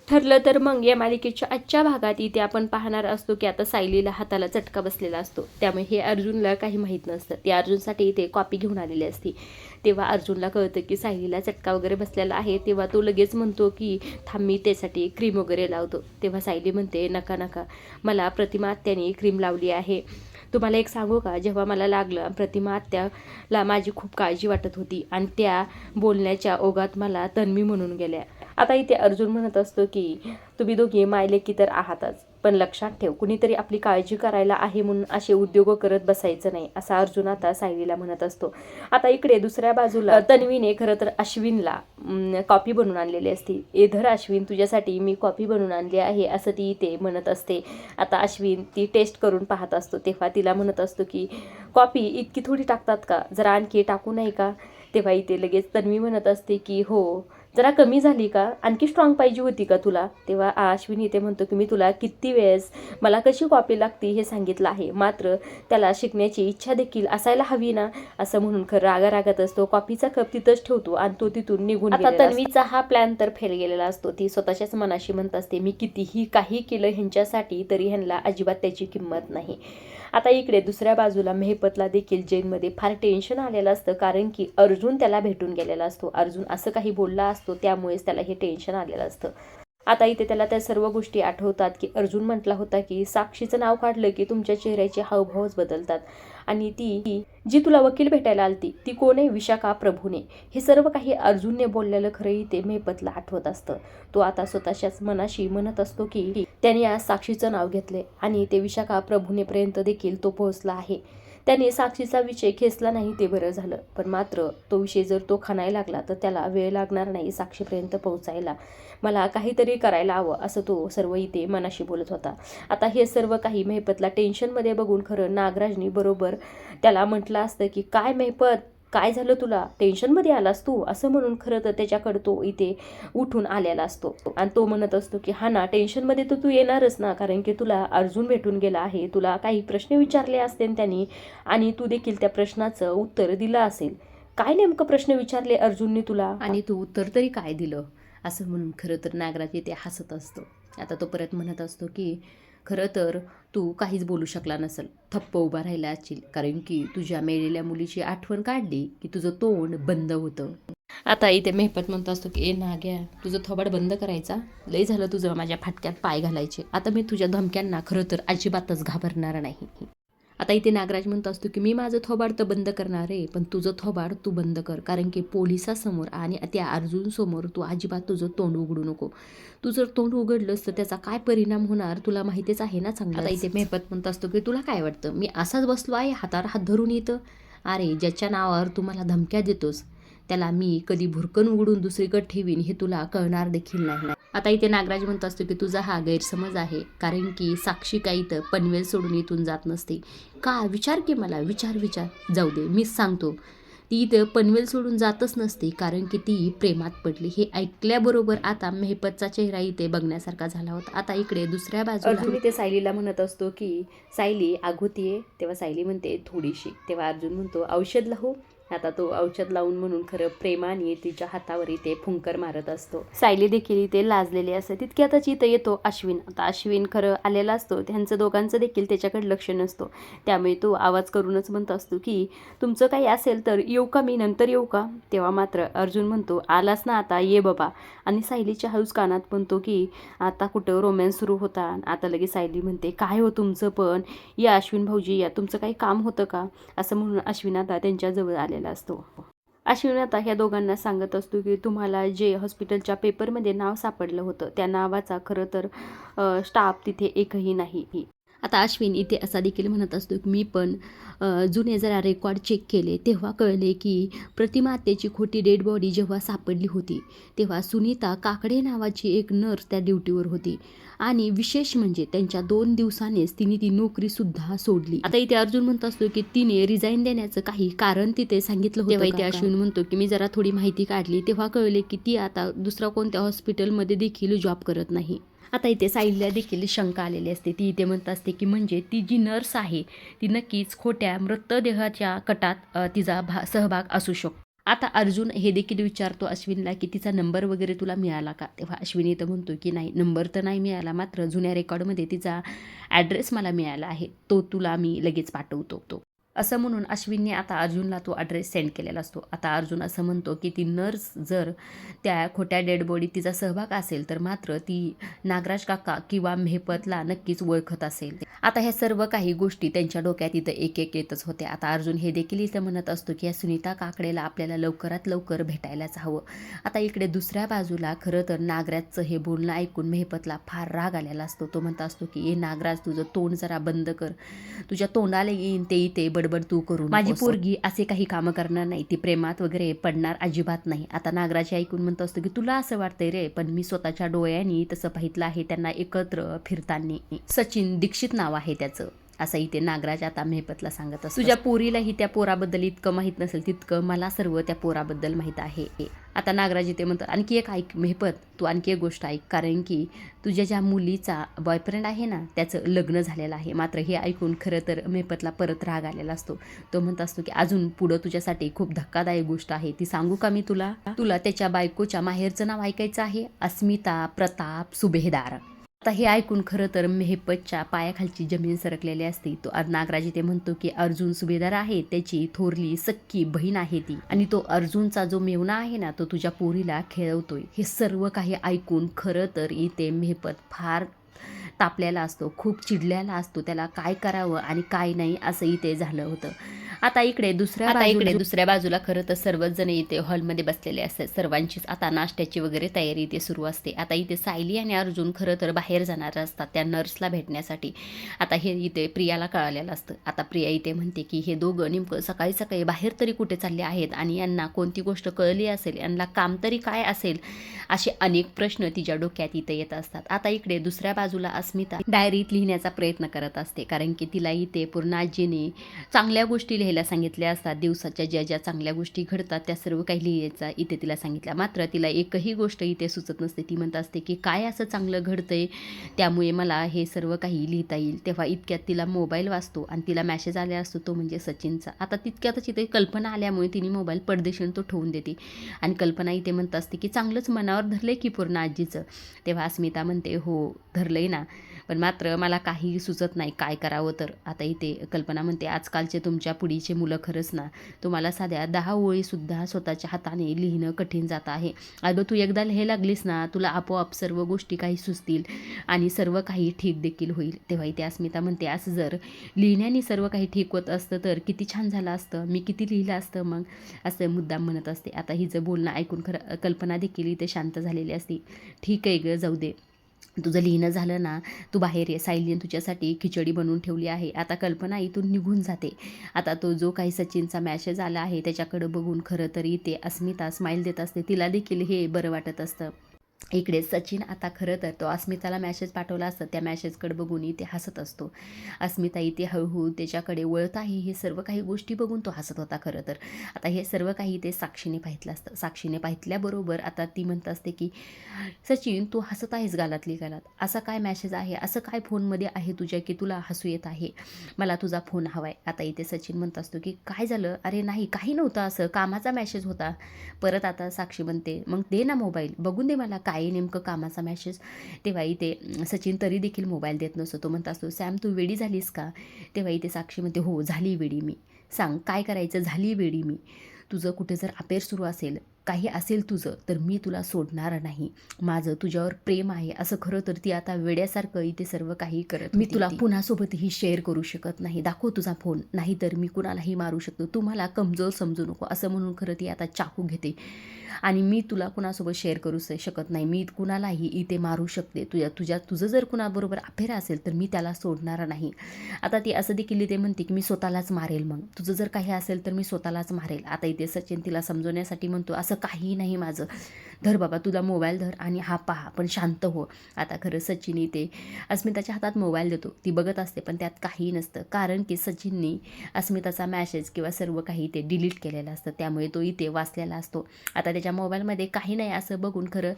ठरलं तर मग या मालिकेच्या आजच्या भागात इथे आपण पाहणार असतो की आता सायलीला हाताला चटका बसलेला असतो, त्यामुळे हे अर्जुनला काही माहीत नसतं. ती अर्जुनसाठी इथे कॉपी घेऊन आलेली असते. तेव्हा अर्जुनला कळतं की सायलीला चटका वगैरे बसलेला आहे. तेव्हा तो लगेच म्हणतो की थांब मी त्यासाठी क्रीम वगैरे लावतो. तेव्हा सायली म्हणते नका नका, मला प्रतिमा आत्याने क्रीम लावली आहे. तुम्हाला एक सांगू का, जेव्हा मला लागलं प्रतिमा आत्याला माझी खूप काळजी वाटत होती आणि त्या बोलण्याच्या ओघात मला तन्वी म्हणून गेल्या. आता इथे अर्जुन म्हणत असतो की तुम्ही दोघी मायलेकी तर आहातच, पण लक्षात ठेव कुणीतरी आपली काळजी करायला आहे म्हणून असे उद्योग करत बसायचं नाही, असा अर्जुन आता सायलीला म्हणत असतो. आता इकडे दुसऱ्या बाजूला तन्वीने खरं तर अश्विनला कॉपी बनवून आणलेली असते. धर अश्विन, तुझ्यासाठी मी कॉपी बनवून आणली आहे असं ती इथे म्हणत असते. आता अश्विन ती टेस्ट करून पाहत असतो. तेव्हा तिला म्हणत असतो की कॉपी इतकी थोडी टाकतात का, जरा आणखी टाकू नाही का. तेव्हा इथे लगेच तन्वी म्हणत असते की हो, जरा कमी झाली का, आणखी स्ट्रॉंग पाहिजे होती का तुला. तेव्हा अश्विन इथे म्हणतो की मी तुला किती वेळेस मला कशी कॉपी लागती हे सांगितलं आहे, मात्र त्याला शिकण्याची इच्छा देखील असायला हवी ना, असं म्हणून खरं रागारागत असतो. कॉफीचा कप तिथंच ठेवतो आणि तो तिथून निघून आता तन्वीचा हा प्लॅन तर फेल गेलेला असतो. ती स्वतःच्याच मनाशी म्हणत असते मी कितीही काही केलं ह्यांच्यासाठी तरी ह्यांना अजिबात त्याची किंमत नाही. आता इकडे दुसऱ्या बाजूला मेहपतला देखील जेलमध्ये फार टेन्शन आलेलं असतं, कारण की अर्जुन त्याला भेटून गेलेला असतो. अर्जुन असं काही बोलला असतो, त्यामुळेच त्याला हे टेन्शन आलेलं असतं. आता इथे त्याला त्या सर्व गोष्टी आठवतात की अर्जुन म्हटला होता की साक्षीचं नाव काढलं की तुमच्या चेहऱ्याचे हावभावच बदलतात, आणि ती जी तुला वकील भेटायला आलती ती कोण आहे, विशाखा प्रभूने. हे सर्व काही अर्जुनने बोललेलं खरंही ते मेहपतला आठवत असतं. तो आता स्वतःच्याच मनाशी म्हणत असतो की त्याने आज साक्षीचं नाव घेतले आणि ते विशाखा प्रभूनेपर्यंत देखील तो पोहोचला आहे. त्याने साक्षीचा विषय खेचला नाही ते बरं झालं, पण मात्र तो विषय जर तो खाणायला लागला तर त्याला वेळ लागणार नाही साक्षीपर्यंत पोहोचायला. मला काहीतरी करायला हवं असं तो सर्व इथे मनाशी बोलत होता. आता हे सर्व काही मेहपतला टेन्शनमध्ये बघून खरं नागराजनी बरोबर त्याला म्हटलं असतं की काय मेहपत, काय झालं तुला, टेन्शनमध्ये आलास तू, असं म्हणून खरं तर त्याच्याकडे तो इथे उठून आलेला असतो. आणि तो म्हणत असतो की हा ना, टेन्शनमध्ये तर तू येणारच ना, कारण की तुला अर्जुन भेटून गेला आहे. तुला काही प्रश्न विचारले असतील त्यांनी आणि तू देखील त्या प्रश्नाचं उत्तर दिलं असेल. काय नेमकं प्रश्न विचारले अर्जुनने तुला आणि तू उत्तर तरी काय दिलं, असं म्हणून खरं तर नागराज इथे हसत असतो. आता तो परत म्हणत असतो की खरं तर तू काहीच बोलू शकला नसेल, थप्प उभा राहिला असशील, कारण की तुझ्या मेलेल्या मुलीची आठवण काढली की तुझं तोंड बंद होतं. आता इथे मेहपत म्हणत असतो की नाग्या, तुझं थोबाड बंद करायचा, लय झालं तुझं माझ्या फाटक्यात पाय घालायचे. आता मी तुझ्या धमक्यांना खरं तर अजिबातच घाबरणार नाही. आता इथे नागराज म्हणत असतो की मी माझं थोबाड तर बंद करणार आहे, पण तुझं थोबाड तू बंद कर, कारण की पोलिसासमोर आणि त्या अर्जुनसमोर तू अजिबात तुझं तोंड उघडू नको. तू जर तोंड उघडलंस तर त्याचा काय परिणाम होणार तुला माहितीच आहे ना चांगलं. आता इथे मेहपत म्हणत असतो की तुला काय वाटतं मी असाच बसलो आहे हातावर हात धरून येतं. अरे ज्याच्या नावावर तू मला धमक्या देतोस त्याला मी कधी भुरकन उघडून दुसरीकडे ठेवीन हे तुला कळणार देखील नाही. आता इथे नागराज म्हणत असतो की तुझा हा गैरसमज आहे, कारण की साक्षी काही तर पनवेल सोडून इथून जात नसते का, विचार की मला, विचार जाऊ दे मीच सांगतो. ती इथं पनवेल सोडून जातच नसते, कारण की ती प्रेमात पडली. हे ऐकल्याबरोबर आता मेहपतचा चेहरा इथे बघण्यासारखा झाला होता. आता इकडे दुसऱ्या बाजूला अर्जुन इथे सायलीला म्हणत असतो की सायली आगोतीये. तेव्हा सायली म्हणते थोडीशी. तेव्हा अर्जुन म्हणतो औषध लावू. आता तो औषध लावून म्हणून खरं प्रेमाने तिच्या हातावर इथे फुंकर मारत असतो. सायली देखील इथे लाजलेली असते. तितक्यातच इथं येतो अश्विन. आता अश्विन खरं आलेला असतो, त्यांचं दोघांचं देखील त्याच्याकडे लक्ष नसतो, त्यामुळे तो आवाज करूनच म्हणत असतो की तुमचं काही असेल तर येऊ का, मी नंतर येऊ का. तेव्हा मात्र अर्जुन म्हणतो आलास ना आता ये बाबा, आणि सायलीच्या हळूच कानात म्हणतो की आता कुठं रोमॅन्स सुरू होता. आता लगेच सायली म्हणते काय हो तुमचं पण, या अश्विन भाऊजी या, तुमचं काही काम होतं का, असं म्हणून अश्विन आता त्यांच्याजवळ आलेला असतो. अश्विन आता ह्या दोघांना सांगत असतो की तुम्हाला जे हॉस्पिटलच्या पेपरमध्ये नाव सापडलं होतं त्या नावाचा खरं तर स्टाफ तिथे एकही नाही. आता अश्विन इथे असा देखील म्हणत असतो की मी पण जुने जरा रेकॉर्ड चेक केले तेव्हा कळले की प्रतिमा आत्याची खोटी डेड बॉडी जेव्हा सापडली होती तेव्हा सुनीता काकडे नावाची एक नर्स त्या ड्युटीवर होती, आणि विशेष म्हणजे त्यांच्या 2 दिवसांनीच तिने ती नोकरीसुद्धा सोडली. आता इथे अर्जुन म्हणत असतो की तिने रिझाईन देण्याचं काही कारण तिथे सांगितलं होतं. तेव्हा इथे अश्विन म्हणतो की मी जरा थोडी माहिती काढली तेव्हा कळले की ती आता दुसऱ्या कोणत्या हॉस्पिटलमध्ये देखील जॉब करत नाही. आता इथे सायलीला देखील शंका आलेली असते. ती इथे म्हणत असते की म्हणजे ती जी नर्स आहे ती नक्कीच खोट्या मृतदेहाच्या कटात तिचा सहभाग असू शकतो. आता अर्जुन हे देखील विचारतो अश्विनीला की तिचा नंबर वगैरे तुला मिळाला का? तेव्हा अश्विनी तर म्हणतो की नाही, नंबर तर नाही मिळाला, मात्र जुन्या रेकॉर्डमध्ये तिचा ॲड्रेस मला मिळाला आहे, तो तुला मी लगेच पाठवतो. असं म्हणून अश्विनने आता अर्जुनला तो ॲड्रेस सेंड केलेला असतो. आता अर्जुन असं म्हणतो की ती नर्स जर त्या खोट्या डेड बॉडीत तिचा सहभाग असेल तर मात्र ती नागराज काका किंवा मेहपतला नक्कीच ओळखत असेल. आता ह्या सर्व काही गोष्टी त्यांच्या डोक्यात इथं एक एक येतच होत्या. आता अर्जुन हे देखील इथं म्हणत असतो की या सुनीता काकडेला आपल्याला लवकरात लवकर भेटायलाच हवं. आता इकडे दुसऱ्या बाजूला खरं तर नागराजचं हे बोलणं ऐकून मेहपतला फार राग आलेला असतो. तो म्हणत असतो की ए नागराज, तुझं तोंड जरा बंद कर, तुझ्या तोंडाला येईन ते इथे बडबड तू करू. माझी पोरगी असे काही कामं करणार नाही, ती प्रेमात वगैरे पडणार अजिबात नाही. आता नागराज ऐकून म्हणत असतो की तुला असं वाटतंय रे, पण मी स्वतःच्या डोळ्यांनी तसं पाहितलं आहे त्यांना एकत्र फिरताना. सचिन दीक्षित नाव आहे त्याचं, असं इथे नागराज आता मेहपतला सांगत असतो. तुझ्या पोरीलाही त्या पोराबद्दल इतकं माहीत नसेल तितकं मला सर्व त्या पोराबद्दल माहीत आहे. आता नागराज इथे म्हणतात आणखी एक ऐक मेहपत, तू आणखी एक गोष्ट ऐक, कारण की तुझ्या ज्या मुलीचा बॉयफ्रेंड आहे ना त्याचं लग्न झालेलं आहे. मात्र हे ऐकून खरं तर मेहपतला परत राग आलेला असतो. तो म्हणत असतो की अजून पुढं तुझ्यासाठी खूप धक्कादायक गोष्ट आहे, ती सांगू का मी तुला? तुला त्याच्या बायकोच्या माहेरचं नाव ऐकायचं आहे, अस्मिता प्रताप सुभेदार. आता हे ऐकून खरं तर मेहपतच्या पायाखालची जमीन सरकलेली असते. तो नागराज इथे म्हणतो की अर्जुन सुभेदार आहे, त्याची थोरली सख्खी बहीण आहे ती, आणि तो अर्जुनचा जो मेवणा आहे ना तो तुझ्या पोरीला खेळवतोय. हे सर्व काही ऐकून खरं तर इथे मेहपत फार तापलेला असतो, खूप चिडलेला असतो. त्याला काय करावं आणि काय नाही असं इथे झालं होतं. आता इकडे दुसऱ्या बाजूला खरं तर सर्वच जण इथे हॉलमध्ये बसलेले असतात. सर्वांचीच आता नाश्त्याची वगैरे तयारी इथे सुरू असते. आता इथे सायली आणि अर्जुन खरं तर बाहेर जाणार असतात त्या नर्सला भेटण्यासाठी. आता हे इथे प्रियाला कळालेलं असतं. आता प्रिया इथे म्हणते की हे दोघं नेमकं सकाळी सकाळी बाहेर तरी कुठे चालले आहेत आणि यांना कोणती गोष्ट कळली असेल, यांना काम तरी काय असेल, असे अनेक प्रश्न तिच्या डोक्यात इथे येत असतात. आता इकडे दुसऱ्या बाजूला अस्मिता डायरीत लिहिण्याचा प्रयत्न करत असते, कारण की तिला इथे पूर्ण आजीने चांगल्या गोष्टी लिहायला सांगितल्या असतात. दिवसाच्या ज्या ज्या चांगल्या गोष्टी घडतात त्या सर्व काही लिहायचा इथे तिला सांगितल्या. मात्र तिला एकही गोष्ट इथे सुचत नसते. ती म्हणत असते की काय असं चांगलं घडतंय त्यामुळे मला हे सर्व काही लिहिता येईल. तेव्हा इतक्यात तिला मोबाईल वाजतो आणि तिला मॅसेज आला असतो, तो म्हणजे सचिनचा. आता तितक्यातच इथे कल्पना आल्यामुळे तिने मोबाईल पडदेशीने तो ठेवून देते आणि कल्पना इथे म्हणत असते की चांगलंच मनावर धरलंय की पूर्ण आजीचं. तेव्हा अस्मिता म्हणते हो धरलंय ना, पण मात्र मला काही सुचत नाही काय करावं. तर आता इथे कल्पना म्हणते आजकालचे तुमच्या पुढीचे मुलं खरंच ना, तुम्हाला साध्या 10 ओळीसुद्धा स्वतःच्या हाताने लिहिणं कठीण जात आहे. अगं तू एकदा लिहायला लागलीस ना, तुला आपोआप सर्व गोष्टी काही सुचतील आणि सर्व काही ठीक देखील होईल. तेव्हा इथे अस्मिता म्हणते असं जर लिहिण्याने सर्व काही ठीक होत असतं तर किती छान झालं असतं, मी किती लिहिलं असतं मग, असं मुद्दाम म्हणत असते. आता हिचं बोलणं ऐकून खरं कल्पना देखील इथे शांत झालेली असते. ठीक आहे गं, जाऊ दे, तुझं लिहिणं झालं ना, तू बाहेर ये, सायलीने तुझ्यासाठी खिचडी बनवून ठेवली आहे. आता कल्पना इथून निघून जाते. आता तो जो काही सचिनचा मॅसेज आला आहे त्याच्याकडं बघून खरं तर इथे अस्मिता स्माईल देत असते. तिला देखील हे बरं वाटत असतं. इकडे सचिन आता खरं तर तो अस्मिताला मॅसेज पाठवला असतं, त्या मॅसेजकडे बघून इथे हसत असतो. अस्मिता इथे हळूहळू त्याच्याकडे वळत आहे. हे सर्व काही गोष्टी बघून तो हसत होता खरं तर. आता हे सर्व काही ते साक्षीने पाहितलं असतं. साक्षीने पाहितल्याबरोबर आता ती म्हणत असते की सचिन तू हसत आहेस गालातली गालात, असा काय मॅसेज आहे, असं काय फोनमध्ये आहे तुझ्या की तुला हसू येत आहे, मला तुझा फोन हवा आहे. आता इथे सचिन म्हणत असतो की काय झालं, अरे नाही काही नव्हतं, असं कामाचा मॅसेज होता. परत आता साक्षी म्हणते मग दे ना मोबाईल बघून दे मला, काय नेमकं कामाचा मॅसेज. तेव्हा इथे सचिन तरी देखील मोबाईल देत नसतो. तो म्हणत असतो सॅम तू वेडी झालीस का? तेव्हा इथे साक्षी म्हणते हो झाली वेडी मी, सांग काय करायचं, झाली वेडी मी. तुझं कुठे जर अफेअर सुरू असेल, काही असेल तुझं, तर मी तुला सोडणार नाही, माझं तुझ्यावर प्रेम आहे, असं खरं तर ती आता वेड्यासारखं इथे सर्व काही करत. मी तुला कुणासोबतही शेअर करू शकत नाही, दाखव तुझा फोन, नाहीतर मी कुणालाही मारू शकतो, तू मला कमजोर समजू नको, असं म्हणून खरं ती आता चाकू घेते आणि मी तुला कुणासोबत शेअर करू शकत नाही, मी कुणालाही इथे मारू शकते, तुझं जर कुणाबरोबर अफेअर असेल तर मी त्याला सोडणार नाही. आता ती असं देखील इथे म्हणते की मी स्वतःलाच मारेल, मग तुझं जर काही असेल तर मी स्वतःलाच मारेल. आता इथे सचिन तिला समजवण्यासाठी म्हणतो असं काही नाही माझं, धर बाबा तुझा मोबाईल धर आणि हा पहा, पण शांत हो. आता खरं सचिन इथे अस्मिताच्या हातात मोबाईल देतो. ती बघत असते पण त्यात काहीही नसतं, कारण की सचिननी अस्मिताचा मॅसेज किंवा सर्व काही ते डिलीट केलेलं असतं, त्यामुळे तो इथे वाचलेला असतो. आता त्याच्या मोबाईलमध्ये काही नाही असं बघून खरं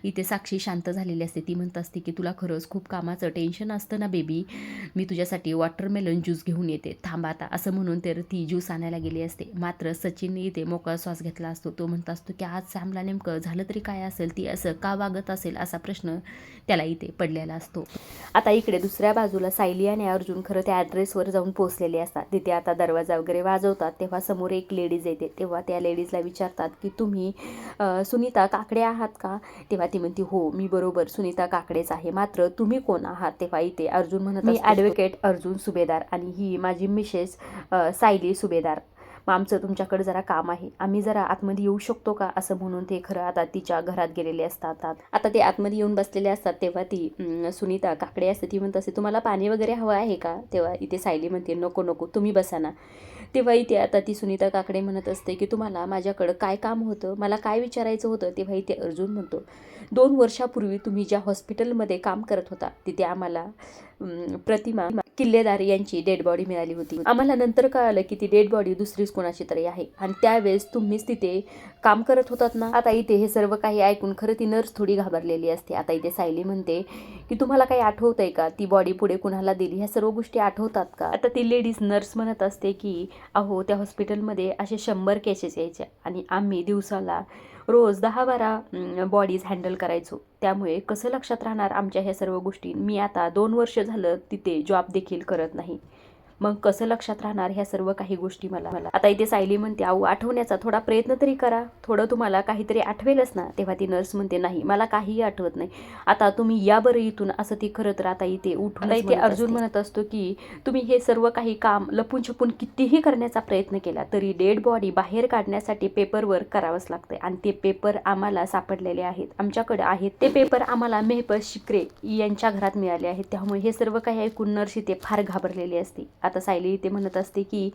इथे साक्षी शांत झालेली असते. ती म्हणत असते की तुला खरंच खूप कामाचं टेन्शन असतं ना बेबी, मी तुझ्यासाठी वॉटरमेलन ज्यूस घेऊन येते, थांबा आता, असं म्हणून तर ती ज्यूस आणायला गेली असते. मात्र सचिनने इथे मोकळा श्वास घेतला असतो. तो म्हणत असतो की आज सॅमला नेमकं झालं तरी काय असेल, ती असं का वागत असेल असा प्रश्न त्याला इथे पडलेला असतो. आता इकडे दुसऱ्या बाजूला सायली आणि अर्जुन खरं त्या ॲड्रेसवर जाऊन पोहोचलेले असतात. तिथे आता दरवाजा वगैरे वाजवतात, तेव्हा समोर एक लेडीज येते. तेव्हा त्या लेडीजला विचारतात की तुम्ही सुनीता काकडे आहात का? तेव्हा ती म्हणते हो मी बरोबर सुनीता काकडेच आहे, मात्र तुम्ही कोण आहात? तेव्हा इथे अर्जुन म्हणत मी ॲडव्होकेट अर्जुन सुभेदार आणि ही माझी मिसेस सायली सुभेदार. मग आमचं तुमच्याकडे जरा काम आहे, आम्ही जरा आतमध्ये येऊ शकतो का? असं म्हणून ते खरं आता तिच्या घरात गेलेले असतात. आता ते आतमध्ये येऊन बसलेले असतात. तेव्हा ती सुनीता काकडे असते, ती म्हणत असते तुम्हाला पाणी वगैरे हवं आहे का? तेव्हा इथे सायली म्हणते नको नको तुम्ही बसा ना. तेव्हा इथे आता ती सुनीता काकडे म्हणत असते की तुम्हाला माझ्याकडं काय काम होतं, मला काय विचारायचं होतं? तेव्हा इथे अर्जुन म्हणतो 2 वर्षापूर्वी तुम्ही ज्या हॉस्पिटलमध्ये काम करत होता तिथे आम्हाला प्रतिमा किल्लेदार यांची डेड बॉडी मिळाली होती. आम्हाला नंतर कळालं की ती डेड बॉडी दुसरीच कोणाची तरी आहे आणि त्यावेळेस तुम्हीच तिथे काम करत होतात ना. आता इथे हे सर्व काही ऐकून खरं ती नर्स थोडी घाबरलेली असते. आता इथे सायली म्हणते की तुम्हाला काही आठवतंय का, ती बॉडी पुढे कुणाला दिली, ह्या सर्व गोष्टी आठवतात का? आता ती लेडीज नर्स म्हणत असते की अहो त्या हॉस्पिटलमध्ये असे 100 केसेस यायच्या आणि आम्ही दिवसाला रोज 10-12 बॉडीज हँडल करायचो, त्यामुळे कसं लक्षात राहणार आमच्या ह्या सर्व गोष्टी? मी आता 2 वर्ष झालं तिथे जॉब देखील करत नाही, मग कसं लक्षात राहणार ह्या सर्व काही गोष्टी मला? आता इथे सायली म्हणते अहो आठवण्याचा थोडा प्रयत्न तरी करा, थोडं तुम्हाला काहीतरी आठवेलच ना. तेव्हा ती नर्स म्हणते नाही मला काहीही आठवत नाही, आता तुम्ही या बरं इथून, असं ती खरं तर आता इथे उठून इथे अर्जुन म्हणत असतो की तुम्ही हे सर्व काही काम लपून छपून कितीही करण्याचा प्रयत्न केला तरी डेड बॉडी बाहेर काढण्यासाठी पेपरवर करावंच लागतंय आणि ते पेपर आम्हाला सापडलेले आहेत, आमच्याकडे आहेत ते पेपर, आम्हाला मेहपर शिक्रे यांच्या घरात मिळाले आहेत. त्यामुळे हे सर्व काही ऐकून नर्स इथे फार घाबरलेली असते. आता सायली इथे म्हणत असते की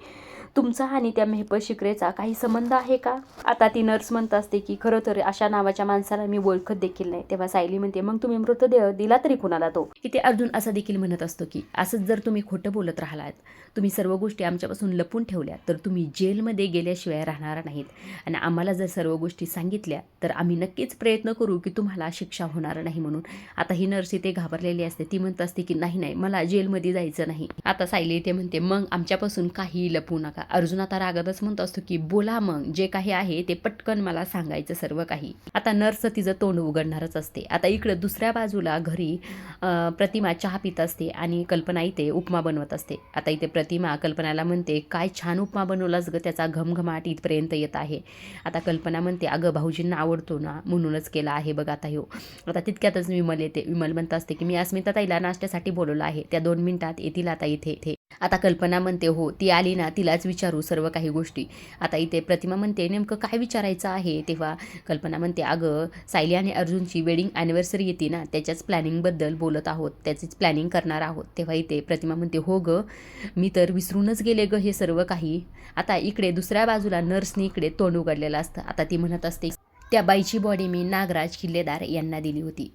तुमचा आणि त्या मेहपर शिकरेचा काही संबंध आहे का? आता ती नर्स म्हणत असते की खरं तर अशा नावाच्या माणसाला मी ओळखत देखील नाही. तेव्हा सायली म्हणते मग तुम्ही मृतदेह दिला तरी कुणाला तो? इथे अर्जुन असं देखील म्हणत असतो की असंच जर तुम्ही खोटं बोलत राहिलात, तुम्ही सर्व गोष्टी आमच्यापासून लपून ठेवल्या तर तुम्ही जेलमध्ये गेल्याशिवाय राहणार नाहीत आणि आम्हाला जर सर्व गोष्टी सांगितल्या तर आम्ही नक्कीच प्रयत्न करू की तुम्हाला शिक्षा होणार नाही म्हणून. आता ही नर्स इथे घाबरलेली असते, ती म्हणत असते की नाही नाही मला जेलमध्ये जायचं नाही. आता सायली इथे म्हणते मग आमच्यापासून काही लपवू नका. अर्जुन आता रागातच म्हणतो असतो की बोला मग, जे काही आहे ते पटकन मला सांगायचं सर्व काही. आता नर्स तिचं तोंड उघडणारच असते. आता इकडं दुसऱ्या बाजूला घरी प्रतिमा चहा पित असते आणि कल्पना इथे उपमा बनवत असते. आता इथे प्रतिमा कल्पनाला म्हणते काय छान उपमा बनवलास ग, त्याचा घमघमाट इथपर्यंत येत आहे. आता कल्पना म्हणते अगं भाऊजींना आवडतो ना म्हणूनच केला आहे बघ आता ह्यो. आता तितक्यातच विमल येते. विमल म्हणत असते की मी अस्मिता ताईला नाश्त्यासाठी बोलवलं आहे, त्या 2 मिनिटात येतील आता इथे. आता कल्पना म्हणते हो ती आली ना तिलाच विचारू सर्व काही गोष्टी. आता इथे प्रतिमा म्हणते नेमकं काय विचारायचं आहे? तेव्हा कल्पना म्हणते अगं सायली आणि अर्जुनची वेडिंग ॲनिव्हर्सरी येते ना, त्याच्याच प्लॅनिंगबद्दल बोलत आहोत, त्याचीच प्लॅनिंग करणार आहोत. तेव्हा इथे प्रतिमा म्हणते हो ग मी तर विसरूनच गेले ग हे सर्व काही. आता इकडे दुसऱ्या बाजूला नर्सनी इकडे तोंड उघडलेलं असतं. आता ती म्हणत असते त्या बाईची बॉडी मी नागराज किल्लेदार यांना दिली होती,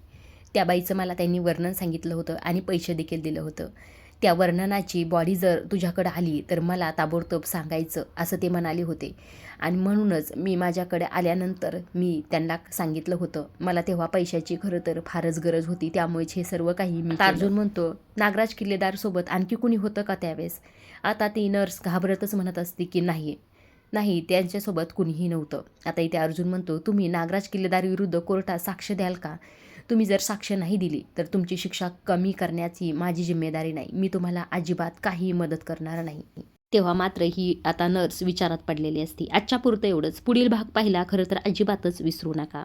त्या बाईचं मला त्यांनी वर्णन सांगितलं होतं आणि पैसे देखील दिलं होतं. त्या वर्णनाची बॉडी जर तुझ्याकडे आली तर मला ताबडतोब सांगायचं असं ते म्हणाले होते आणि म्हणूनच मी माझ्याकडे आल्यानंतर मी त्यांना सांगितलं होतं. मला तेव्हा पैशाची खरं तर फारच गरज होती, त्यामुळेच हे सर्व काही मी. अर्जुन म्हणतो नागराज किल्लेदार सोबत आणखी कुणी होतं का त्यावेळेस? आता ती नर्स घाबरतच म्हणत असते की नाही त्यांच्यासोबत कुणीही नव्हतं. आता इथे अर्जुन म्हणतो तुम्ही नागराज किल्लेदार विरुद्ध कोर्टात साक्ष द्याल का? तुम्ही जर साक्ष नाही दिली तर तुमची शिक्षा कमी करण्याची माझी जिम्मेदारी नाही, मी तुम्हाला अजिबात काही मदत करणार नाही. तेव्हा मात्र ही आता नर्स विचारात पडलेली असते. आजच्या पुरतं एवढंच. पुढील भाग पाहिला खरं तर अजिबातच विसरू नका.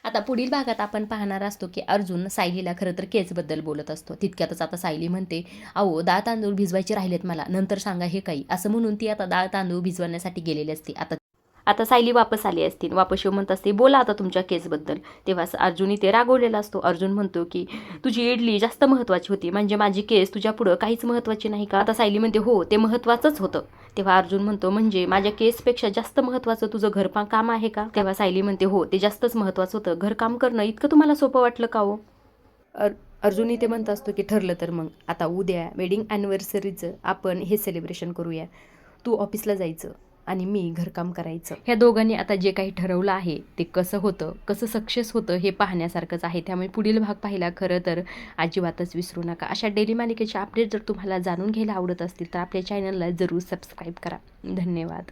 आता पुढील भागात आपण पाहणार असतो की अर्जुन सायलीला खरं तर केसबद्दल बोलत असतो. तितक्यातच आता सायली म्हणते अहो डाळ तांदूळ भिजवायचे राहिलेत मला, नंतर सांगा हे काही, असं म्हणून ती आता डाळ तांदूळ भिजवण्यासाठी गेलेली असते. आता सायली वापस आली असतील, वापस येऊन म्हणत असते बोला आता तुमच्या केसबद्दल. तेव्हा अर्जुन इथे रागवलेला असतो. अर्जुन म्हणतो की तुझी इडली जास्त महत्त्वाची होती, म्हणजे माझी केस तुझ्या पुढं काहीच महत्त्वाची नाही का? आता सायली म्हणते हो ते महत्त्वाचंच होतं. तेव्हा अर्जुन म्हणतो म्हणजे माझ्या केसपेक्षा जास्त महत्त्वाचं तुझं काम आहे का? तेव्हा सायली म्हणते हो ते जास्तच महत्त्वाचं होतं. घरकाम करणं इतकं तुम्हाला सोपं वाटलं का हो? अर्जुन इथे म्हणत असतो की ठरलं तर मग आता उद्या वेडिंग ॲनिव्हर्सरीचं आपण हे सेलिब्रेशन करूया. तू ऑफिसला जायचं आणि मी घरकाम करायचं. ह्या दोघांनी आता जे काही ठरवलं आहे ते कसं होतं, कसं सक्सेस होतं हे पाहण्यासारखंच आहे. त्यामुळे पुढील भाग पाहिला खरं तर अजिबातच विसरू नका. अशा डेली मालिकेचे अपडेट जर तुम्हाला जाणून घ्यायला आवडत असतील तर आपल्या चॅनलला जरूर सबस्क्राईब करा. धन्यवाद.